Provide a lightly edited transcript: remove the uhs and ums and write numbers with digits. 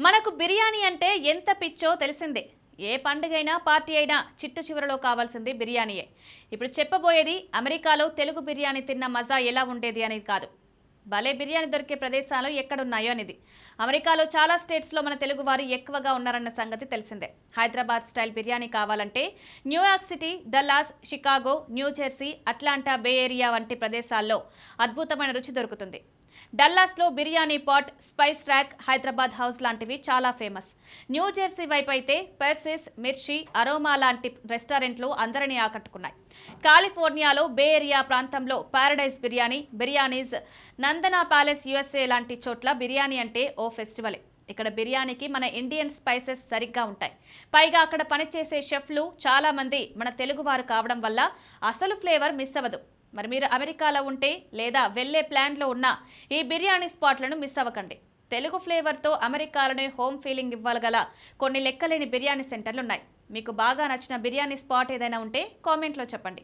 మనకు బిర్యానీ అంటే ఎంత పిచ్చో తెలిసిందే. ఏ పండుగైనా పార్టీ అయినా చిట్ట చివరలో కావాల్సింది బిర్యానీయే. ఇప్పుడు చెప్పబోయేది అమెరికాలో తెలుగు బిర్యానీ తిన్న మజా ఎలా ఉండేది అనేది కాదు. భలే బిర్యానీ దొరికే ప్రదేశాలు ఎక్కడున్నాయో అనేది. అమెరికాలో చాలా స్టేట్స్లో మన తెలుగు వారు ఎక్కువగా ఉన్నారన్న సంగతి తెలిసిందే. హైదరాబాద్ స్టైల్ బిర్యానీ కావాలంటే New York City, Dallas, Chicago, New Jersey, Atlanta, Bay Area వంటి ప్రదేశాల్లో అద్భుతమైన రుచి దొరుకుతుంది. డల్లాస్లో Biryani Pot, Spice Track, Hyderabad House లాంటివి చాలా ఫేమస్. న్యూజెర్సీ వైపు అయితే పెర్సిస్, మిర్చి, అరోమా లాంటి రెస్టారెంట్లు అందరినీ ఆకట్టుకున్నాయి. కాలిఫోర్నియాలో బే ఏరియా ప్రాంతంలో paradise biryanis, Nandana palace USA లాంటి చోట్ల బిర్యానీ అంటే ఓ ఫెస్టివలే. ఇక్కడ బిర్యానీకి మన ఇండియన్ స్పైసెస్ సరిగ్గా ఉంటాయి. పైగా అక్కడ పనిచేసే షెఫ్లు చాలా మంది మన తెలుగువారు కావడం వల్ల అసలు ఫ్లేవర్ మిస్ అవ్వదు. మరి మీరు అమెరికాలో ఉంటే లేదా వెళ్లే ప్లాన్లో ఉన్న ఈ బిర్యానీ స్పాట్లను మిస్ అవ్వకండి. తెలుగు ఫ్లేవర్తో అమెరికాలోనే హోమ్ ఫీలింగ్ ఇవ్వగల కొన్ని లెక్కలేని బిర్యానీ సెంటర్లు ఉన్నాయి. మీకు బాగా నచ్చిన బిర్యానీ స్పాట్ ఏదైనా ఉంటే కామెంట్లో చెప్పండి.